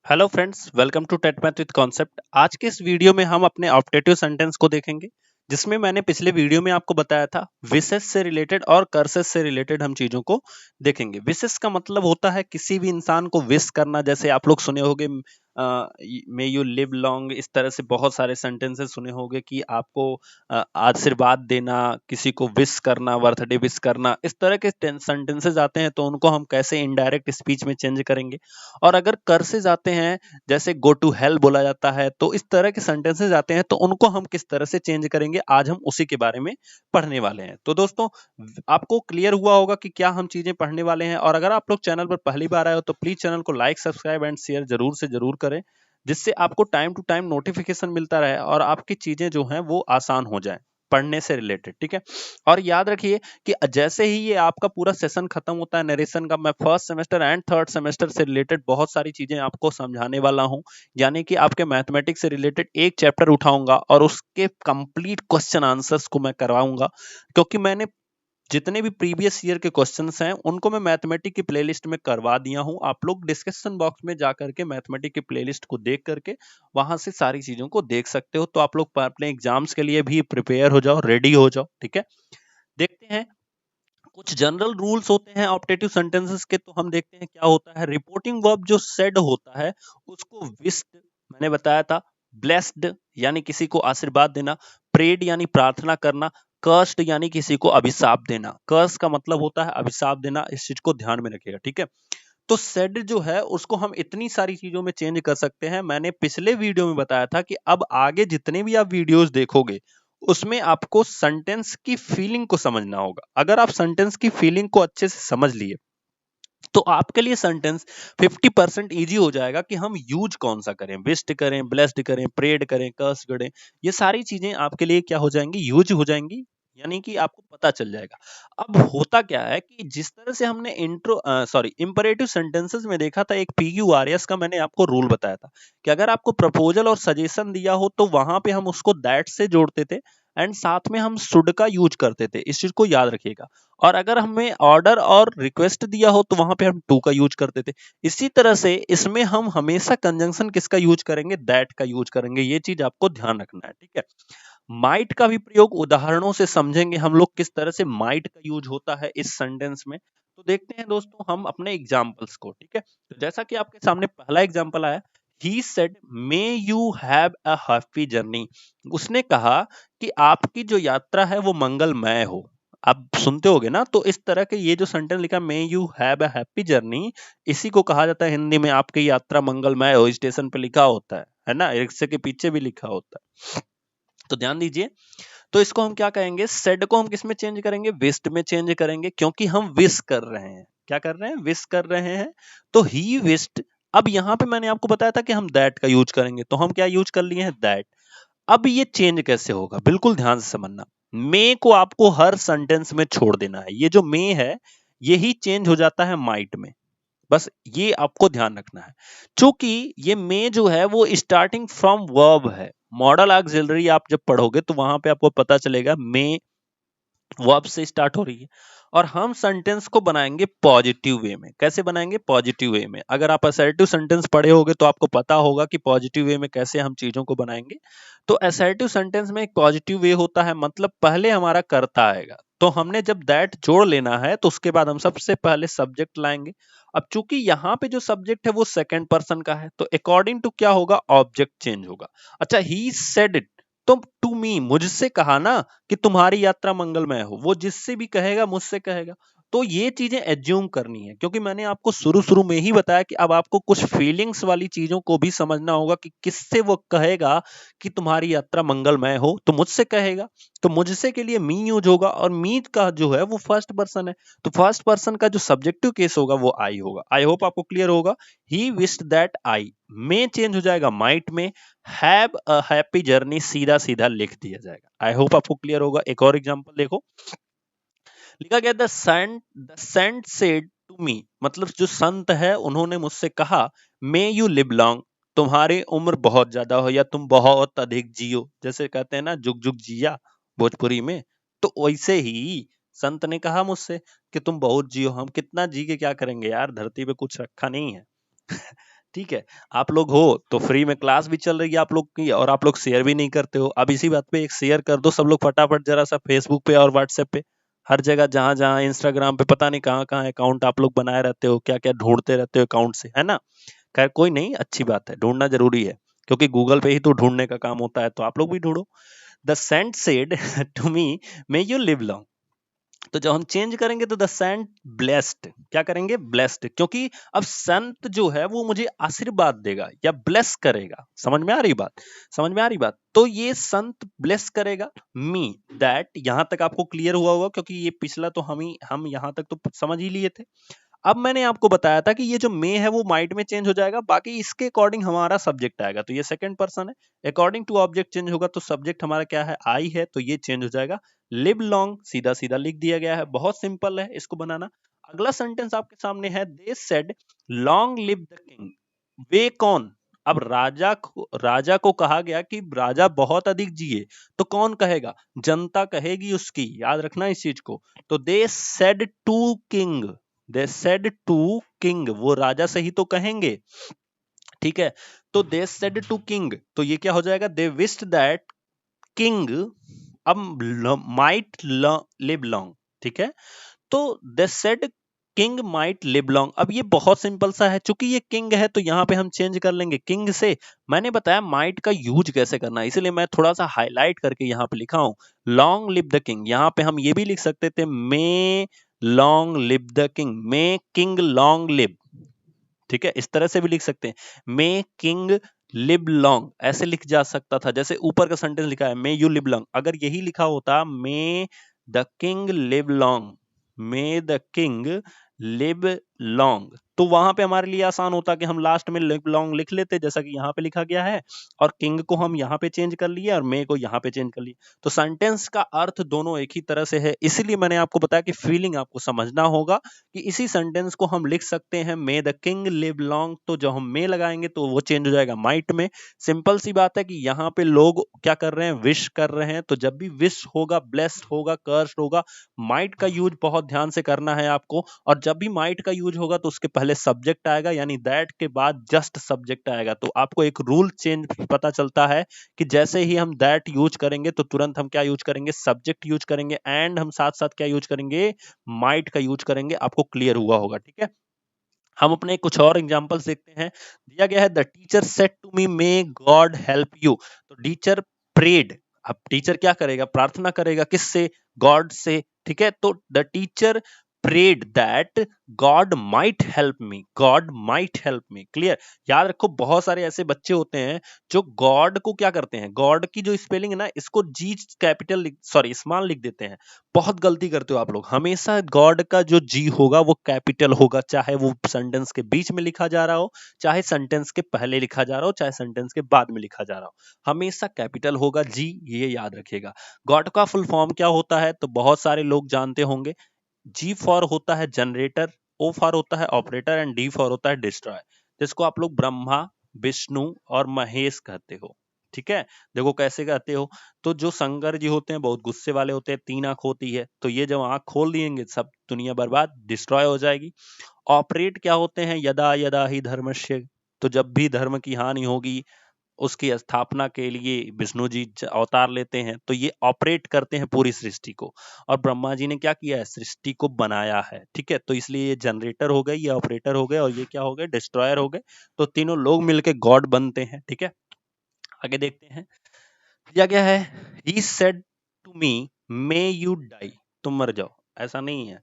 Hello friends, welcome to TET math with concept. आज के इस वीडियो में हम अपने ऑप्टेटिव सेंटेंस को देखेंगे, जिसमें मैंने पिछले वीडियो में आपको बताया था विशेष से रिलेटेड और कर्सेस से रिलेटेड हम चीजों को देखेंगे। विशेष का मतलब होता है किसी भी इंसान को विश करना, जैसे आप लोग सुने होंगे मे यू लिव लॉन्ग, इस तरह से बहुत सारे सेंटेंसेस सुने होंगे कि आपको आशीर्वाद देना, किसी को विश करना, बर्थडे विश करना, इस तरह के सेंटेंसेस आते हैं तो उनको हम कैसे इनडायरेक्ट स्पीच में चेंज करेंगे। और अगर कर्सेज आते हैं, जैसे गो टू हेल बोला जाता है, तो इस तरह के सेंटेंसेस आते हैं तो उनको हम किस तरह से चेंज करेंगे, आज हम उसी के बारे में पढ़ने वाले हैं। तो दोस्तों, आपको क्लियर हुआ होगा कि क्या हम चीजें पढ़ने वाले हैं। और अगर आप लोग चैनल पर पहली बार आए हो तो प्लीज चैनल को लाइक, सब्सक्राइब एंड शेयर जरूर से जरूर करें, जिससे आपको टाइम टू टाइम नोटिफिकेशन मिलता रहे और आपकी चीजें जो हैं वो आसान हो जाए पढ़ने से रिलेटेड। ठीक है, और याद रखिए कि जैसे ही ये आपका पूरा सेशन खत्म होता है नरेशन का, मैं first semester and third semester से रिलेटेड बहुत सारी चीजें आपको समझाने वाला हूं। यानी कि आपके मैथमेटिक्स से रिलेटेड एक चैप्टर उठाऊंगा और उसके कंप्लीट क्वेश्चन आंसर्स को मैं करवाऊंगा, क्योंकि मैंने जितने भी प्रीवियस ईयर के क्वेश्चंस हैं उनको मैं मैथमेटिक की प्लेलिस्ट में करवा दिया हूं। आप लोग डिस्कशन बॉक्स में जा करके मैथमेटिक की प्लेलिस्ट को देख करके वहां से सारी चीजों को देख सकते हो। तो आप लोग अपने एग्जाम्स के लिए भी प्रिपेयर हो जाओ, रेडी हो जाओ। ठीक है, देखते हैं कुछ जनरल रूल्स होते हैं ऑप्टेटिव सेंटेंसेस के। तो हम देखते हैं क्या होता है। रिपोर्टिंग वर्ब जो सेड होता है उसको विश्ड मैंने बताया था, ब्लेस्ड यानी किसी को आशीर्वाद देना, प्रेड यानी प्रार्थना करना, कर्स्ड यानी किसी को अभिशाप देना। कर्स का मतलब होता है अभिशाप देना, इस चीज को ध्यान में रखिएगा। ठीक है, तो सेड जो है उसको हम इतनी सारी चीजों में चेंज कर सकते हैं। मैंने पिछले वीडियो में बताया था कि अब आगे जितने भी आप वीडियोस देखोगे उसमें आपको सेंटेंस की फीलिंग को समझना होगा। अगर आप सेंटेंस की फीलिंग को अच्छे से समझ लिए तो आपके लिए सेंटेंस 50% इजी हो जाएगा कि हम यूज कौन सा करें, विस्ट करें, ब्लेस्ड करें, प्रेड करें, कर्स करें। ये सारी चीजें आपके लिए क्या हो जाएंगी, यूज हो जाएंगी, यानी कि आपको पता चल जाएगा। अब होता क्या है कि जिस तरह से हमने इंपरेटिव सेंटेंसेस में देखा था, एक PQRS का मैंने आपको रूल बताया था कि अगर आपको प्रपोजल और सजेशन दिया हो तो वहां पे हम उसको दैट से जोड़ते थे एंड साथ में हम शुड का यूज करते थे। इस चीज को याद रखिएगा। और अगर हमें ऑर्डर और रिक्वेस्ट दिया हो तो वहां पे हम टू का यूज करते थे। इसी तरह से इसमें हम हमेशा कंजंक्शन किसका यूज करेंगे, दैट का यूज करेंगे। ये चीज आपको ध्यान रखना है। ठीक है, माइट का भी प्रयोग उदाहरणों से समझेंगे हम लोग किस तरह से माइट का यूज होता है इस सेंटेंस में। तो देखते हैं दोस्तों हम अपने एग्जाम्पल्स को। ठीक है, तो जैसा कि आपके सामने पहला एग्जाम्पल आया, he said may you have a happy journey. उसने कहा कि आपकी जो यात्रा है वो मंगलमय हो। आप सुनते होगे ना, तो इस तरह के ये जो सेंटेंस लिखा may you have a happy journey, इसी को कहा जाता है हिंदी में आपकी यात्रा मंगलमय हो। स्टेशन पे लिखा होता है ना, रिक्शे के पीछे भी लिखा होता है। तो ध्यान दीजिए, तो इसको हम क्या कहेंगे, सेड को हम किस में चेंज करेंगे, विस्ट में चेंज करेंगे, क्योंकि हम विश कर रहे हैं। क्या कर रहे हैं, विश कर रहे हैं। तो ही विश्ड। अब यहां पे मैंने आपको बताया था कि हम दैट का यूज करेंगे, तो हम क्या यूज कर लिए हैं, दैट। अब ये चेंज कैसे होगा, बिल्कुल ध्यान से समझना। मे को आपको हर सेंटेंस में छोड़ देना है। ये जो मे है यही चेंज हो जाता है माइट में, बस ये आपको ध्यान रखना है। चूंकि ये मे जो है वो स्टार्टिंग फ्रॉम वर्ब है। मॉडल ऑक्सिलरी आप जब पढ़ोगे तो वहां पे आपको पता चलेगा मे वर्ब से स्टार्ट हो रही है। और हम सेंटेंस को बनाएंगे पॉजिटिव वे में। कैसे बनाएंगे, पॉजिटिव वे में। अगर आप असर्टिव सेंटेंस पढ़े होगे तो आपको पता होगा कि पॉजिटिव वे में कैसे हम चीजों को बनाएंगे। तो असर्टिव सेंटेंस में एक पॉजिटिव वे होता है, मतलब पहले हमारा कर्ता आएगा। तो हमने जब दैट जोड़ लेना है तो उसके बाद हम सबसे पहले सब्जेक्ट लाएंगे। अब चूंकि यहाँ पे जो सब्जेक्ट है वो सेकंड पर्सन का है, तो अकॉर्डिंग टू क्या होगा, ऑब्जेक्ट चेंज होगा। अच्छा, ही सेड इट, तो टू मी, मुझसे कहा ना कि तुम्हारी यात्रा मंगलमय हो। वो जिससे भी कहेगा मुझसे कहेगा। तो ये चीजें एज्यूम करनी है, क्योंकि मैंने आपको शुरू शुरू में ही बताया कि अब आपको कुछ फीलिंग्स वाली चीजों को भी समझना होगा कि किससे वो कहेगा कि तुम्हारी यात्रा मंगलमय हो। तो मुझसे कहेगा, तो मुझसे के लिए मी यूज होगा, और मी का जो है वो फर्स्ट पर्सन है। तो फर्स्ट पर्सन का जो सब्जेक्टिव केस होगा वो आई होगा। आई होप आपको क्लियर होगा। ही विश्ड दैट आई, में चेंज हो जाएगा माइट में, हैव अ हैप्पी जर्नी सीधा सीधा लिख दिया जाएगा। आई होप आपको क्लियर होगा। एक और एग्जांपल देखो, लिखा गया the saint said to me, मतलब जो संत है उन्होंने मुझसे कहा, मे यू लिव लॉन्ग, तुम्हारी उम्र बहुत ज्यादा हो या तुम बहुत अधिक जियो। जैसे कहते हैं ना, जुग जुग जिया भोजपुरी में, तो वैसे ही संत ने कहा मुझसे कि तुम बहुत जियो। हम कितना जी के क्या करेंगे यार, धरती पे कुछ रखा नहीं है। ठीक है। आप लोग हो तो फ्री में क्लास भी चल रही है आप लोग की, और आप लोग शेयर भी नहीं करते हो। अब इसी बात पे एक शेयर कर दो सब लोग फटाफट जरा सा, फेसबुक पे और व्हाट्सएप पे, हर जगह, जहां जहां, इंस्टाग्राम पे, पता नहीं कहाँ कहाँ अकाउंट आप लोग बनाए रहते हो, क्या क्या ढूंढते रहते हो अकाउंट से, है ना। खैर कोई नहीं, अच्छी बात है, ढूंढना जरूरी है, क्योंकि गूगल पे ही तो ढूंढने का काम होता है, तो आप लोग भी ढूंढो। The saint said to me, may you live long. तो जब हम चेंज करेंगे तो द सेंट ब्लेस्ड, क्या करेंगे, ब्लेस्ड, क्योंकि अब संत जो है वो मुझे आशीर्वाद देगा या ब्लेस करेगा। समझ में आ रही बात, समझ में आ रही बात। तो ये संत ब्लेस करेगा मी, दैट, यहां तक आपको क्लियर हुआ होगा, क्योंकि ये पिछला तो हम यहां तक तो समझ ही लिए थे। अब मैंने आपको बताया था कि ये जो मे है वो माइट में चेंज हो जाएगा, बाकी इसके अकॉर्डिंग हमारा सब्जेक्ट आएगा, तो ये सेकंड पर्सन है, अकॉर्डिंग टू ऑब्जेक्ट चेंज होगा, तो सब्जेक्ट हमारा क्या है, आई है, तो ये चेंज हो जाएगा, लिव लॉन्ग, सीधा सीधा लिख दिया गया है, बहुत सिंपल है इसको बनाना। अगला सेंटेंस आपके सामने है, they said long live the king. वे कौन, अब राजा को कहा गया कि राजा बहुत अधिक जिए, तो कौन कहेगा, जनता कहेगी उसकी, याद रखना इस चीज को। तो they said to king, they said to king, वो राजा से ही तो कहेंगे, ठीक है। तो दे सेड टू किंग, तो ये क्या हो जाएगा, दे विस्ड दैट किंग अब माइट लिव लॉन्ग, ठीक है। तो they said king might live long. अब ये बहुत सिंपल सा है, चूंकि ये किंग है तो यहाँ पे हम चेंज कर लेंगे किंग से। मैंने बताया माइट का यूज कैसे करना है, इसलिए मैं थोड़ा सा हाईलाइट करके यहाँ पे लिखा हूं, लॉन्ग लिव द किंग। यहाँ पे हम ये भी लिख सकते थे, may long live the king, may king long live, ठीक है, इस तरह से भी लिख सकते हैं, मे किंग लिव लॉन्ग, ऐसे लिख जा सकता था, जैसे ऊपर का सेंटेंस लिखा है, मे यू लिव लॉन्ग, अगर यही लिखा होता, मे the king live long, may the king live long, तो वहां पे हमारे लिए आसान होता कि हम लास्ट में लिव लॉन्ग लिख लेते, जैसा कि यहाँ पे लिखा गया है, और किंग को हम यहाँ पे चेंज कर लिए और मे को यहाँ पे चेंज कर लिए। तो सेंटेंस का अर्थ दोनों एक ही तरह से है, इसीलिए मैंने आपको बताया कि फीलिंग आपको समझना होगा कि इसी सेंटेंस को हम लिख सकते हैं, मे द किंग लिव लॉन्ग, तो जब हम मे लगाएंगे तो वो चेंज हो जाएगा माइट में। सिंपल सी बात है कि यहाँ पे लोग क्या कर रहे हैं, विश कर रहे हैं, तो जब भी विश होगा, ब्लेस्ड होगा, कर्स्ड होगा, माइट का यूज बहुत ध्यान से करना है आपको। और जब भी माइट का यूज होगा तो उसके पहले सब्जेक्ट आएगा, यानी दैट के बाद जस्ट सब्जेक्ट आएगा। तो आपको एक रूल चेंज पता चलता है कि जैसे ही हम दैट यूज करेंगे तो तुरंत हम क्या यूज करेंगे, सब्जेक्ट यूज करेंगे, एंड हम साथ साथ क्या यूज करेंगे, माइट का यूज करेंगे। आपको क्लियर हुआ होगा, ठीक है। हम अपने कुछ और एग्जांपल्स देखते हैं। दिया गया है, the teacher said to me, may God help you. तो टीचर प्रेड, अब टीचर क्या करेगा, प्रार्थना करेगा, किससे, गॉड से, ठीक है। तो the teacher prayed that God might help me, God might help me, clear. याद रखो, बहुत सारे ऐसे बच्चे होते हैं जो गॉड को क्या करते हैं, गॉड की जो स्पेलिंग है ना, इसको जी कैपिटल, सॉरी स्मॉल लिख देते हैं। बहुत गलती करते हो आप लोग, हमेशा गॉड का जो जी होगा वो कैपिटल होगा, चाहे वो सेंटेंस के बीच में लिखा जा रहा हो, चाहे सेंटेंस के पहले लिखा जा रहा हो, चाहे सेंटेंस के बाद में लिखा जा रहा हो, हमेशा कैपिटल होगा जी, ये याद रखिएगा। गॉड का फुल फॉर्म क्या होता है, तो बहुत सारे लोग जानते होंगे। जी फॉर होता है जनरेटर, ओ फॉर होता है ऑपरेटर, एंड डी फॉर होता है डिस्ट्रॉय, जिसको आप लोग ब्रह्मा, विष्णु और महेश कहते हो, ठीक है। देखो कैसे कहते हो, तो जो शंकर जी होते हैं बहुत गुस्से वाले होते हैं, 3 आंख होती है, तो ये जब आंख खोल दिएंगे सब दुनिया बर्बाद, डिस्ट्रॉय हो जाएगी। ऑपरेट क्या होते हैं, यदा यदा ही धर्मस्य, तो जब भी धर्म की हानि होगी उसकी स्थापना के लिए विष्णु जी अवतार लेते हैं, तो ये ऑपरेट करते हैं पूरी सृष्टि को। और ब्रह्मा जी ने क्या किया है, सृष्टि को बनाया है, ठीक है। तो इसलिए ये जनरेटर हो गए, ये ऑपरेटर हो गए, और ये क्या हो गए, डिस्ट्रॉयर हो गए। तो तीनों लोग मिलके गॉड बनते हैं, ठीक है। आगे देखते हैं, दिया गया है, he said to me, may you die, तुम मर जाओ। ऐसा नहीं है,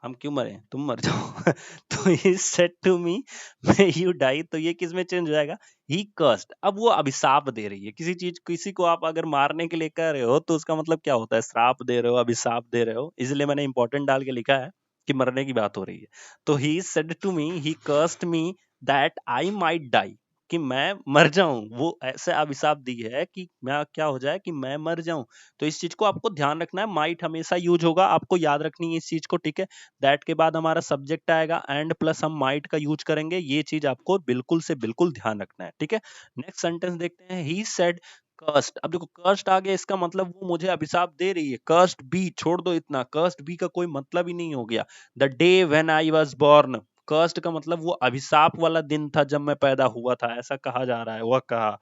हम क्यों मरे, तुम मर जाओ। तो he said to me, may you die, तो ये किस में चेंज हो जाएगा, ही कर्स्ड। अब वो अभिशाप दे रही है किसी चीज, किसी को आप अगर मारने के लिए कह रहे हो तो उसका मतलब क्या होता है, श्राप दे रहे हो, अभिशाप दे रहे हो, इसलिए मैंने इंपॉर्टेंट डाल के लिखा है कि मरने की बात हो रही है। तो he said to me, he cursed me that I might die, कि मैं मर जाऊं, वो ऐसे अभिशाप दी है कि मैं क्या हो जाए, कि मैं मर जाऊं। तो इस चीज को आपको ध्यान रखना है, माइट हमेशा यूज होगा, आपको याद रखनी है इस चीज को, ठीक है। दैट के बाद हमारा सब्जेक्ट आएगा, एंड प्लस हम माइट का यूज करेंगे, ये चीज आपको बिल्कुल से बिल्कुल ध्यान रखना है, ठीक है। नेक्स्ट सेंटेंस देखते हैं, ही सेड कर्स्ड। अब देखो कर्स्ड आ गया, इसका मतलब वो मुझे अभिशाप दे रही है। कर्स्ड बी छोड़ दो, इतना कर्स्ड बी का कोई मतलब ही नहीं हो गया। The day when I was born, cursed का मतलब वो अभिशाप वाला दिन था जब मैं पैदा हुआ था, ऐसा कहा जा रहा है, वह कहा।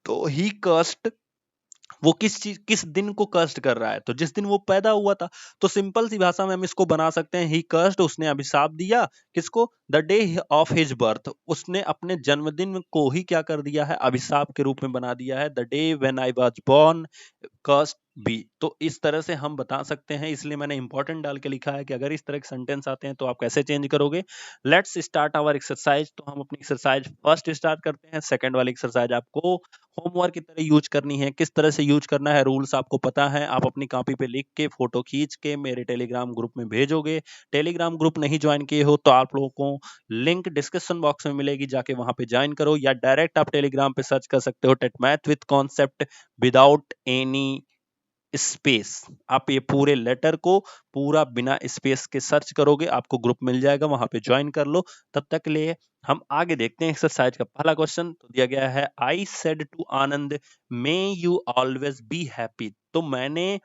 तो ही कर्स्ड, वो किस दिन को कर्स्ड कर रहा है, तो जिस दिन वो पैदा हुआ था। तो सिंपल सी भाषा में हम इसको बना सकते हैं, ही कर्स्ड, उसने अभिशाप दिया किसको, the day of his birth, उसने अपने जन्मदिन को ही क्या कर दिया है, अभिशाप के रूप में बना दिया है, the day when I was born cursed be. तो इस तरह से हम बता सकते हैं, इसलिए मैंने इंपॉर्टेंट डाल के लिखा है कि अगर इस तरह के सेंटेंस आते हैं तो आप कैसे चेंज करोगे। Let's start our exercise. तो हम अपनी एक्सरसाइज फर्स्ट स्टार्ट करते हैं। सेकंड वाली एक्सरसाइज आपको होमवर्क की तरह यूज करनी है। किस तरह से यूज करना है, रूल्स आपको पता है। आप अपनी कॉपी पे लिख के फोटो खींच के मेरे टेलीग्राम ग्रुप में भेजोगे। टेलीग्राम ग्रुप नहीं ज्वाइन किए हो तो आप लोगों को लिंक डिस्क्रिप्शन बॉक्स में मिलेगी, जाके वहां पे ज्वाइन करो, या डायरेक्ट आप टेलीग्राम पे सर्च कर सकते हो TET math with concept without any space. आप ये पूरे लेटर को पूरा बिना स्पेस के सर्च करोगे, आपको ग्रुप मिल जाएगा, वहां पे ज्वाइन कर लो। तब तक के लिए हम आगे देखते हैं एक्सरसाइज का पहला क्वेश्चन। तो दिया गया है, I said to Anand may you always be happy. तो मैंने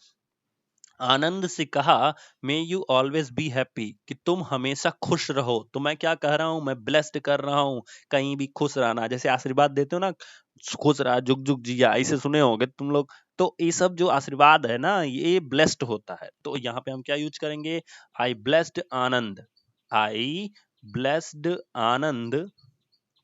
आनंद से कहा may you always be happy, कि तुम हमेशा खुश रहो। तो मैं क्या कह रहा हूं, मैं ब्लेस्ड कर रहा हूं, कहीं भी खुश रहना, जैसे आशीर्वाद देते हो ना, खुश रहा, जुग जुग जिया, ऐसे सुने होंगे तुम लोग। तो ये सब जो आशीर्वाद है ना, ये ब्लेस्ड होता है। तो यहाँ पे हम क्या यूज करेंगे, आई ब्लेस्ड आनंद, आई ब्लेस्ड आनंद,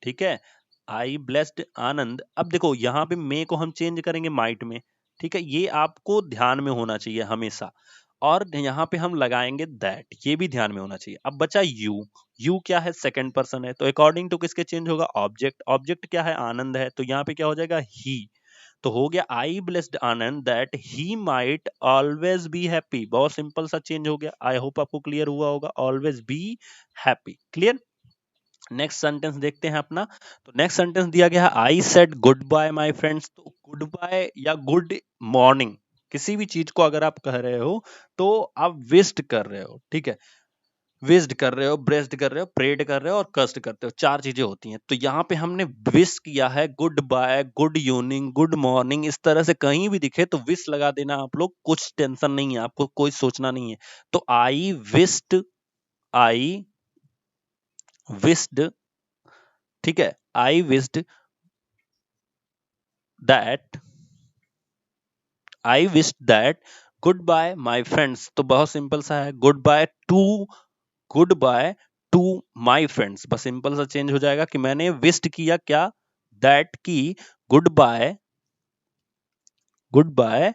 ठीक है, आई ब्लेस्ड आनंद। अब देखो यहाँ पे मे को हम चेंज करेंगे माइट में, ठीक है, ये आपको ध्यान में होना चाहिए हमेशा। और यहाँ पे हम लगाएंगे दैट, ये भी ध्यान में होना चाहिए। अब बचा यू, यू क्या है, सेकंड पर्सन है, तो अकॉर्डिंग टू किसके चेंज होगा, ऑब्जेक्ट, ऑब्जेक्ट क्या है, आनंद है, तो यहाँ पे क्या हो जाएगा, ही। तो हो गया I blessed Anand that he might always be happy. बहुत सिंपल सा चेंज हो गया। आई होप आपको क्लियर हुआ होगा, always be happy, clear. Next sentence देखते हैं अपना। तो नेक्स्ट सेंटेंस दिया गया है, I said goodbye my friends. तो गुड बाय या गुड मॉर्निंग, किसी भी चीज को अगर आप कह रहे हो तो आप विस्ड कर रहे हो, ठीक है, विस्ड कर रहे हो, ब्रेस्ड कर रहे हो, प्रेड कर रहे हो और कस्ट करते हो, चार चीजें होती हैं। तो यहाँ पे हमने विश किया है, goodbye, good evening, good morning, इस तरह से कहीं भी दिखे तो विश लगा देना आप लोग, कुछ टेंशन नहीं है, आपको कोई सोचना नहीं है। तो आई विस्ड, आई विस्ड, ठीक है, I wished that, I wish that goodbye my friends. तो बहुत सिंपल सा है, goodbye to, goodbye to my friends, बस सिंपल सा चेंज हो जाएगा कि मैंने विश्ड किया क्या, दैट की, goodbye, goodbye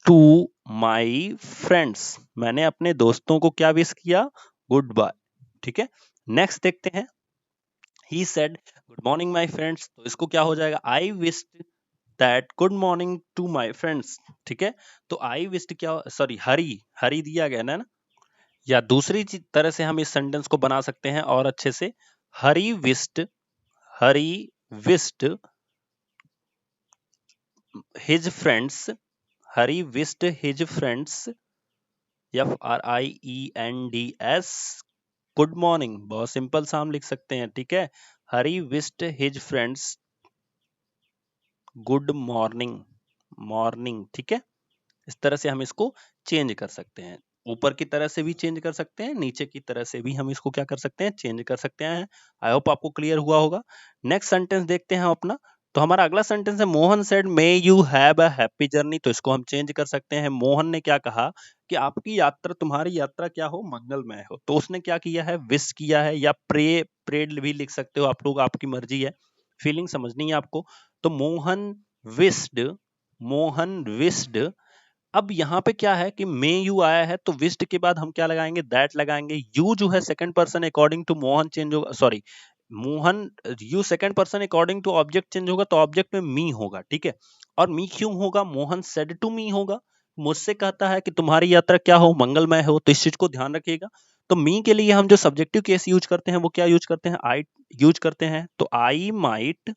to my friends, मैंने अपने दोस्तों को क्या विश किया, गुड बाय, ठीक है। नेक्स्ट देखते हैं, he said good morning my friends. तो इसको क्या हो जाएगा, I wish that good morning to my friends, ठीक है। तो आई विश्ड क्या, सॉरी, हरी, हरी दिया गया ना, या दूसरी तरह से हम इस सेंटेंस को बना सकते हैं और अच्छे से, Hari wished, Hari wished his friends, Hari wished his friends, FRIENDS, good morning. बहुत सिंपल सा हम लिख सकते हैं, ठीक है, Hari wished his friends good morning, morning, ठीक है। इस तरह से हम इसको चेंज कर सकते हैं, ऊपर की तरह से भी चेंज कर सकते हैं, नीचे की तरह से भी हम इसको क्या कर सकते हैं, चेंज कर सकते हैं। आई होप आपको क्लियर हुआ होगा। नेक्स्ट सेंटेंस देखते हैं हम अपना। तो हमारा अगला सेंटेंस है, Mohan said may you have a happy journey. तो इसको हम चेंज कर सकते हैं, मोहन ने क्या कहा कि आपकी यात्रा, तुम्हारी यात्रा क्या हो, मंगलमय हो। तो उसने क्या किया है, विश किया है, या प्रेड भी लिख सकते हो आप लोग, आपकी मर्जी है, फीलिंग समझनी है आपको। तो मोहन विश्ड, मोहन विश्ड। अब यहाँ पे क्या है कि मे यू आया है, तो विश्ड के बाद हम क्या लगाएंगे, दैट लगाएंगे। यू जो है second person according to Mohan change होगा, sorry, Mohan, you second person according to object change होगा, तो ऑब्जेक्ट में मी होगा, ठीक है। और मी क्यों होगा, मोहन सेड टू मी होगा, मुझसे कहता है कि तुम्हारी यात्रा क्या हो, मंगलमय हो, तो इस चीज को ध्यान रखिएगा। तो मी के लिए हम जो सब्जेक्टिव केस यूज करते हैं वो क्या यूज करते हैं, आई यूज करते हैं। तो I might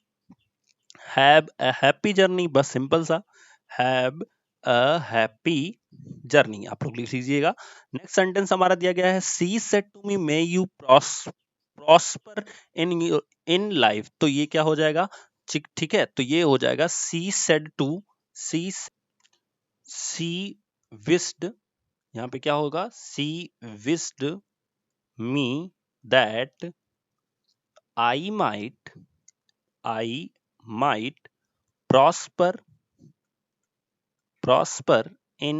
have a happy journey, बस सिंपल सा, हैव अ हैप्पी जर्नी आप लोग लिख लीजिएगा। नेक्स्ट सेंटेंस हमारा दिया गया है, she said to me may you prosper in in life. तो ये क्या हो जाएगा, ठीक ठीक है, तो ये हो जाएगा she said to, she she wished, यहाँ पे क्या होगा, she wished me that I might prosper in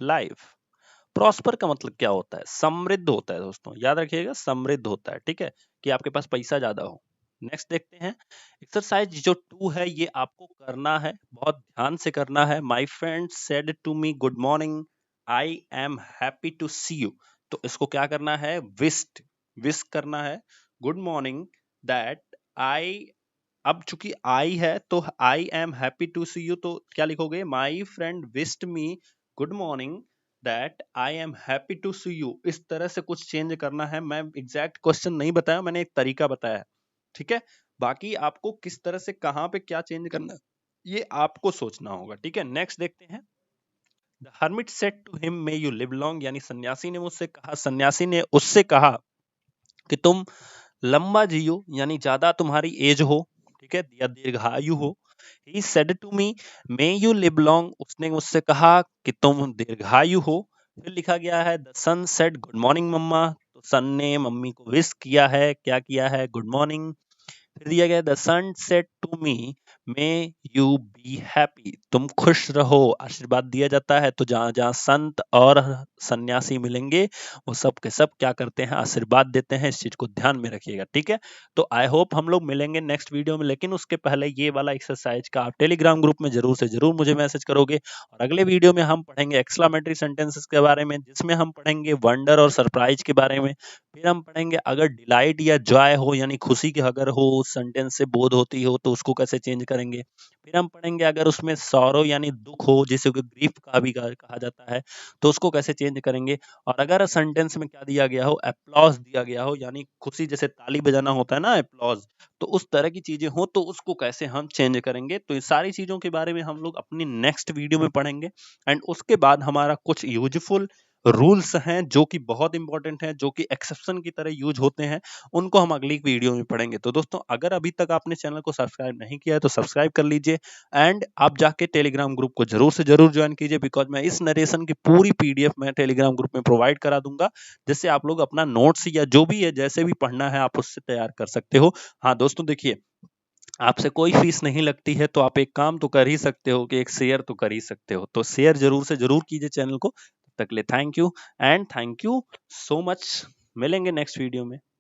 life। Prosper का मतलब क्या होता है? समृद्ध होता है दोस्तों, याद रखिएगा, समृद्ध होता है, ठीक है, कि आपके पास पैसा ज्यादा हो। नेक्स्ट देखते हैं, एक्सरसाइज जो 2 है ये आपको करना है, बहुत ध्यान से करना है। My friend said to me good morning, I am happy to see you. तो इसको क्या करना है? विश करना है, गुड मॉर्निंग दैट आई, अब चूंकि आई है तो I am happy to see you, तो क्या लिखोगे? My friend wished me good morning that I am happy to see you. इस तरह से कुछ चेंज करना है। मैं एग्जैक्ट क्वेश्चन नहीं बताया, मैंने एक तरीका बताया है, ठीक है। बाकी आपको किस तरह से कहां पे क्या चेंज करना है ये आपको सोचना होगा, ठीक है। नेक्स्ट देखते हैं, the hermit said to him may you live long, यानी सन्यासी ने मुझसे कहा, सन्यासी ने उससे कहा कि तुम लंबा जियो, यानी ज्यादा तुम्हारी एज हो, ठीक है, या दीर्घायु हो। He said to me, may you live long, उसने मुझसे कहा कि तुम दीर्घायु हो। फिर लिखा गया है, the son said good morning मम्मा, तो सन ने मम्मी को विश किया है, क्या किया है? Good morning. फिर दिया गया, the son said to me may you be happy, तुम खुश रहो, आशीर्वाद दिया जाता है। तो जहां जहां संत और सन्यासी मिलेंगे वो सब के सब क्या करते हैं? आशीर्वाद देते हैं। इस चीज को ध्यान में रखिएगा, ठीक है। तो आई होप हम लोग मिलेंगे नेक्स्ट वीडियो में, लेकिन उसके पहले ये वाला एक्सरसाइज का आप टेलीग्राम ग्रुप में जरूर से जरूर मुझे मैसेज करोगे। और अगले वीडियो में हम पढ़ेंगे एक्सक्लामेटरी सेंटेंसेस के बारे में, जिसमें हम पढ़ेंगे वंडर और सरप्राइज के बारे में। फिर हम पढ़ेंगे अगर डिलाइट या जॉय हो, यानी खुशी की अगर हो उस सेंटेंस से बोध होती हो, तो उसको कैसे चेंज करेंगे। फिर हम पढ़ेंगे अगर उसमें सॉरो यानी दुख हो, जिसे ग्रीफ का भी कहा जाता है, तो उसको कैसे चेंज करेंगे। और अगर सेंटेंस में क्या दिया गया हो? अप्लॉज दिया गया हो, यानी खुशी, जैसे ताली बजाना होता है ना, अप्लॉज, तो उस तरह की चीजें हो तो उसको कैसे हम चेंज करेंगे। तो ये सारी चीजों के बारे में हम लोग अपनी नेक्स्ट वीडियो में पढ़ेंगे। एंड उसके बाद हमारा कुछ यूजफुल रूल्स हैं जो कि बहुत इंपॉर्टेंट हैं, जो कि एक्सेप्शन की तरह यूज होते हैं, उनको हम अगली वीडियो में पढ़ेंगे। तो दोस्तों, अगर अभी तक आपने चैनल को सब्सक्राइब नहीं किया है तो सब्सक्राइब कर लीजिए, एंड आप जाके टेलीग्राम ग्रुप को जरूर से जरूर ज्वाइन कीजिए, बिकॉज मैं इस नरेशन की पूरी पीडीएफ मैं टेलीग्राम ग्रुप में प्रोवाइड करा दूंगा, जिससे आप लोग अपना नोट्स या जो भी है, जैसे भी पढ़ना है, आप उससे तैयार कर सकते हो। हाँ दोस्तों, देखिए, आपसे कोई फीस नहीं लगती है, तो आप एक काम तो कर ही सकते हो कि एक शेयर तो कर ही सकते हो। तो शेयर जरूर से जरूर कीजिए चैनल को। तब तक के लिए thank you, and thank you so much. मिलेंगे नेक्स्ट वीडियो में।